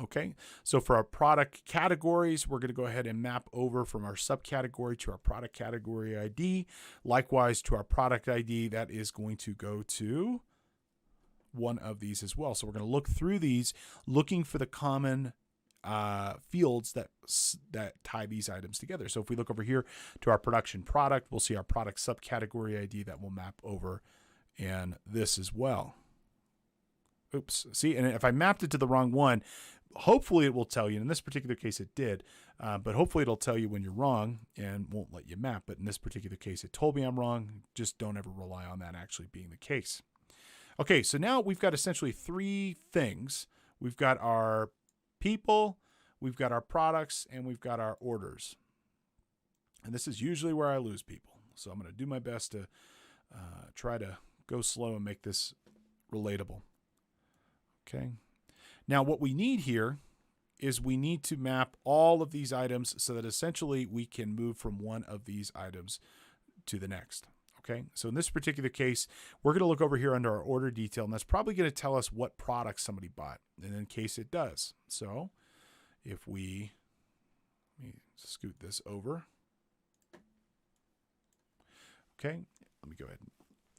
Okay, so for our product categories, we're going to go ahead and map over from our subcategory to our product category ID. Likewise, to our product ID, that is going to go to one of these as well. So we're going to look through these, looking for the common fields that tie these items together. So if we look over here to our production product, we'll see our product subcategory ID that will map over, and this as well. Oops. See, and if I mapped it to the wrong one, hopefully it will tell you. In this particular case, it did, but hopefully it'll tell you when you're wrong and won't let you map. But in this particular case, it told me I'm wrong. Just don't ever rely on that actually being the case. Okay, so now we've got essentially three things. We've got our people, we've got our products, and we've got our orders. And this is usually where I lose people. So I'm going to do my best to try to go slow and make this relatable. Okay. Now what we need here is we need to map all of these items so that essentially we can move from one of these items to the next. Okay, so in this particular case, we're going to look over here under our order detail, and that's probably going to tell us what product somebody bought, and in case it does. So if let me scoot this over. Okay, let me go ahead.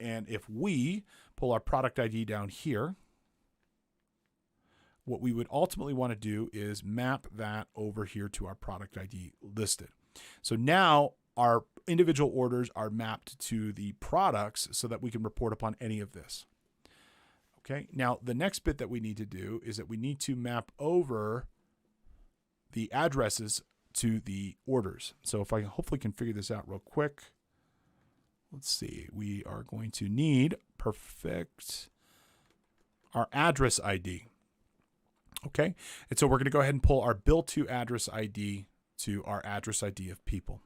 And if we pull our product ID down here, what we would ultimately want to do is map that over here to our product ID listed. So now our individual orders are mapped to the products so that we can report upon any of this. Okay, now the next bit that we need to do is that we need to map over the addresses to the orders. So if I hopefully can figure this out real quick. Let's see, we are going to need our address ID. Okay, and so we're going to go ahead and pull our bill to address ID to our address ID of people.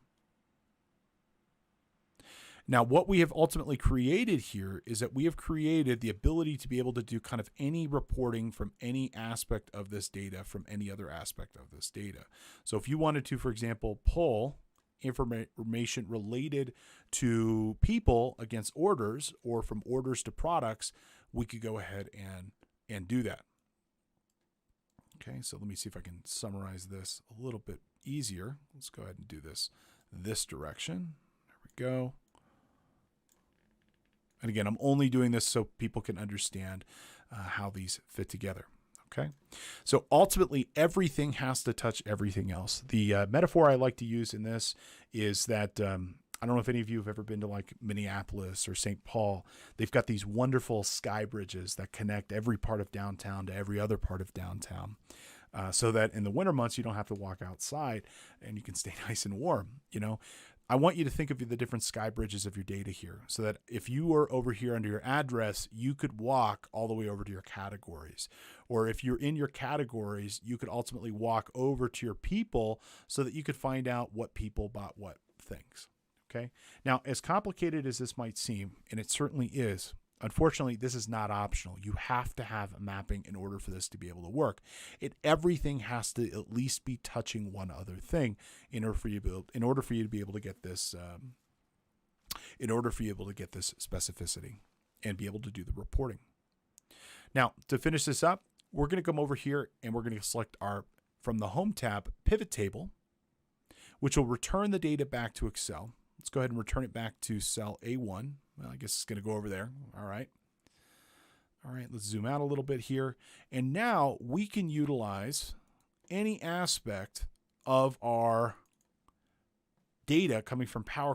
Now, what we have ultimately created here is that we have created the ability to be able to do kind of any reporting from any aspect of this data from any other aspect of this data. So if you wanted to, for example, pull information related to people against orders or from orders to products, we could go ahead and do that. Okay, so let me see if I can summarize this a little bit easier. Let's go ahead and do this direction. There we go. And again, I'm only doing this so people can understand how these fit together. Okay. So ultimately, everything has to touch everything else. The metaphor I like to use in this is that I don't know if any of you have ever been to like Minneapolis or St. Paul. They've got these wonderful sky bridges that connect every part of downtown to every other part of downtown. So that in the winter months, you don't have to walk outside and you can stay nice and warm. I want you to think of the different sky bridges of your data here, so that if you were over here under your address, you could walk all the way over to your categories. Or if you're in your categories, you could ultimately walk over to your people so that you could find out what people bought what things. Okay. Now, as complicated as this might seem, and it certainly is, unfortunately, this is not optional. You have to have a mapping in order for this to be able to work. Everything has to at least be touching one other thing in order for you to be able to get this specificity and be able to do the reporting. Now, to finish this up, we're going to come over here and we're going to select from the Home tab, Pivot Table, which will return the data back to Excel. Let's go ahead and return it back to cell A1. Well, I guess it's going to go over there. All right, let's zoom out a little bit here. And now we can utilize any aspect of our data coming from Power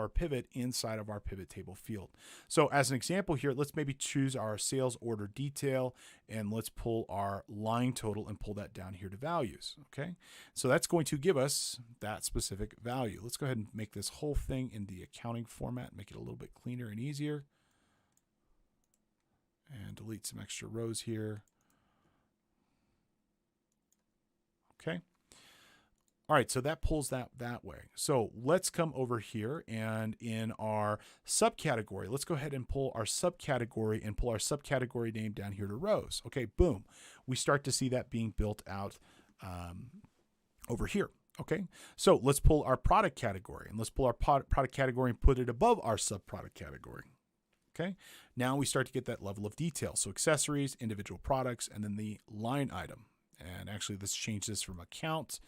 Pivot inside of our pivot table field. So as an example here, let's maybe choose our sales order detail and let's pull our line total and pull that down here to values. Okay. So that's going to give us that specific value. Let's go ahead and make this whole thing in the accounting format, make it a little bit cleaner and easier. And delete some extra rows here. Okay. All right, so that pulls that way. So let's come over here and in our subcategory, let's go ahead and pull our subcategory name down here to rows. Okay, boom. We start to see that being built out over here. Okay, so let's pull our product category and let's pull our product category and put it above our sub-product category. Okay, now we start to get that level of detail. So accessories, individual products, and then the line item. And actually, let's change this from account.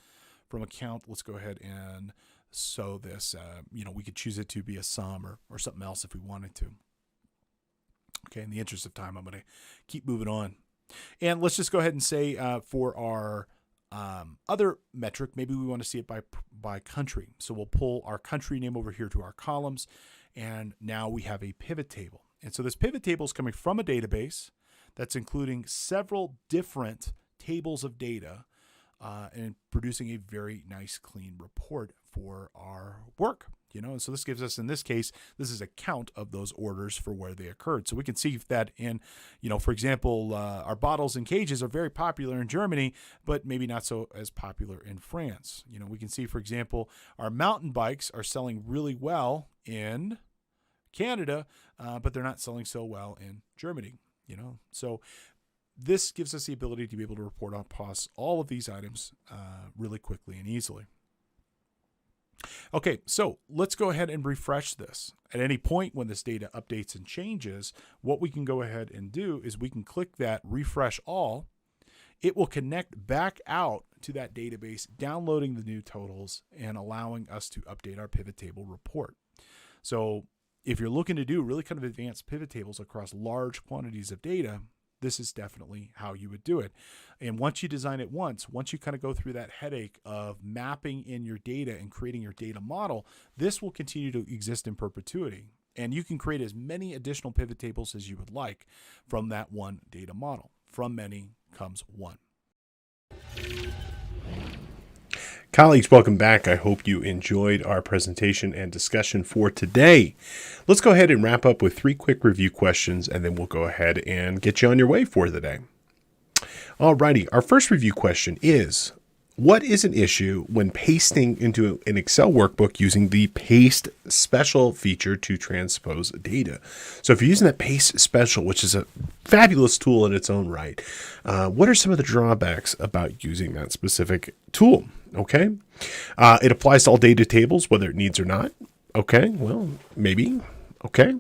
Let's go ahead and sew this. We could choose it to be a sum or something else if we wanted to. Okay, in the interest of time, I'm going to keep moving on. And let's just go ahead and say for our other metric, maybe we want to see it by country. So we'll pull our country name over here to our columns, and now we have a pivot table. And so this pivot table is coming from a database that's including several different tables of data and producing a very nice, clean report for our work. And so this gives us, in this case, this is a count of those orders for where they occurred. So we can see that in, for example, our bottles and cages are very popular in Germany, but maybe not so as popular in France. We can see, for example, our mountain bikes are selling really well in Canada, but they're not selling so well in Germany. So this gives us the ability to be able to report on costs, all of these items really quickly and easily. Okay, so let's go ahead and refresh this. At any point when this data updates and changes, what we can go ahead and do is we can click that refresh all. It will connect back out to that database, downloading the new totals and allowing us to update our pivot table report. So if you're looking to do really kind of advanced pivot tables across large quantities of data, this is definitely how you would do it. And once you design it once you kind of go through that headache of mapping in your data and creating your data model, this will continue to exist in perpetuity. And you can create as many additional pivot tables as you would like from that one data model. From many comes one. Colleagues, welcome back. I hope you enjoyed our presentation and discussion for today. Let's go ahead and wrap up with 3 quick review questions, and then we'll go ahead and get you on your way for the day. Alrighty, our first review question is, what is an issue when pasting into an Excel workbook using the paste special feature to transpose data? So if you're using that paste special, which is a fabulous tool in its own right, what are some of the drawbacks about using that specific tool? Okay. It applies to all data tables, whether it needs or not. Okay. Well, maybe. Okay.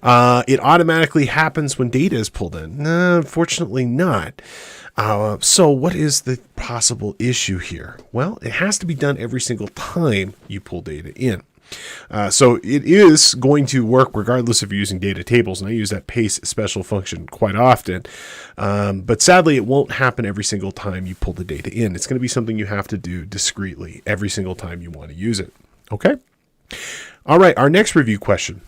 It automatically happens when data is pulled in. No, unfortunately not. So what is the possible issue here? Well, it has to be done every single time you pull data in. So it is going to work regardless if you're using data tables, and I use that paste special function quite often. But sadly, it won't happen every single time you pull the data in. It's going to be something you have to do discreetly every single time you want to use it. Okay? All right, our next review question.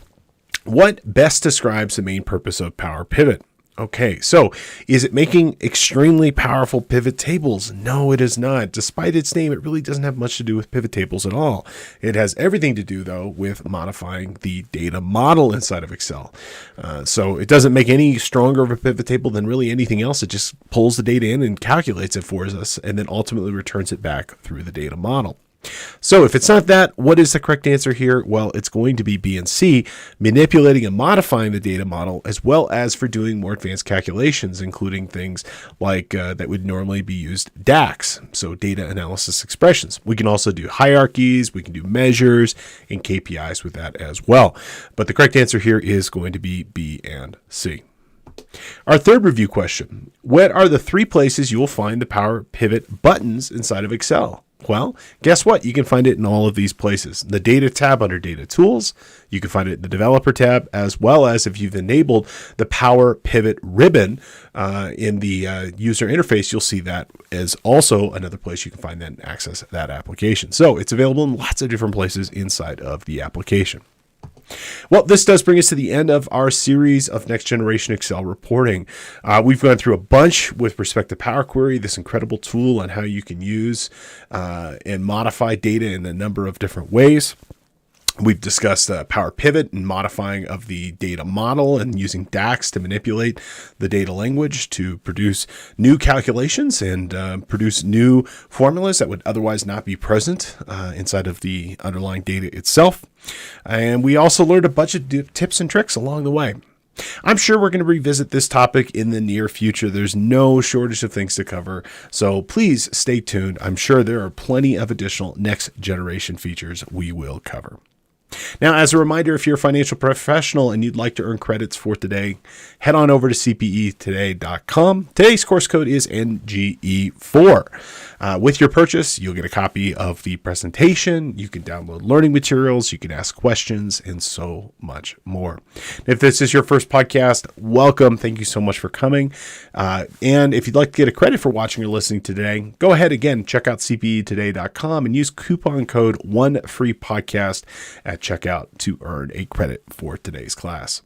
What best describes the main purpose of Power Pivot? Okay, so is it making extremely powerful pivot tables? No, it is not. Despite its name, it really doesn't have much to do with pivot tables at all. It has everything to do, though, with modifying the data model inside of Excel. So it doesn't make any stronger of a pivot table than really anything else. It just pulls the data in and calculates it for us, and then ultimately returns it back through the data model. So if it's not that, what is the correct answer here? Well, it's going to be B and C, manipulating and modifying the data model, as well as for doing more advanced calculations, including things like that would normally be used DAX, so data analysis expressions. We can also do hierarchies, we can do measures, and KPIs with that as well. But the correct answer here is going to be B and C. Our third review question. What are the 3 places you will find the Power Pivot buttons inside of Excel? Well, guess what? You can find it in all of these places. The Data tab under Data Tools. You can find it in the Developer tab, as well as if you've enabled the Power Pivot ribbon in the user interface, you'll see that as also another place you can find that and access that application. So it's available in lots of different places inside of the application. Well, this does bring us to the end of our series of Next Generation Excel reporting. We've gone through a bunch with respect to Power Query, this incredible tool, and how you can use and modify data in a number of different ways. We've discussed Power Pivot and modifying of the data model and using DAX to manipulate the data language to produce new calculations and produce new formulas that would otherwise not be present inside of the underlying data itself. And we also learned a bunch of tips and tricks along the way. I'm sure we're going to revisit this topic in the near future. There's no shortage of things to cover, so please stay tuned. I'm sure there are plenty of additional next generation features we will cover. Now, as a reminder, if you're a financial professional and you'd like to earn credits for today, head on over to cpetoday.com. Today's course code is NGE4. With your purchase, you'll get a copy of the presentation. You can download learning materials. You can ask questions and so much more. If this is your first podcast, welcome. Thank you so much for coming. And if you'd like to get a credit for watching or listening today, go ahead again, check out cpetoday.com and use coupon code ONEFREEPODCAST at checkout to earn a credit for today's class.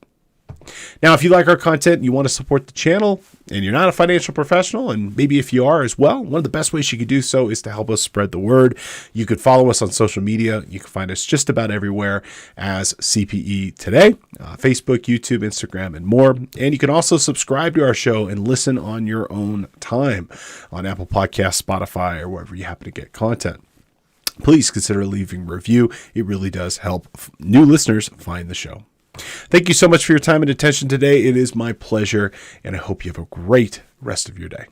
Now, if you like our content and you want to support the channel and you're not a financial professional, and maybe if you are as well, one of the best ways you could do so is to help us spread the word. You could follow us on social media. You can find us just about everywhere as CPE Today, Facebook, YouTube, Instagram, and more. And you can also subscribe to our show and listen on your own time on Apple Podcasts, Spotify, or wherever you happen to get content. Please consider leaving a review. It really does help new listeners find the show. Thank you so much for your time and attention today. It is my pleasure, and I hope you have a great rest of your day.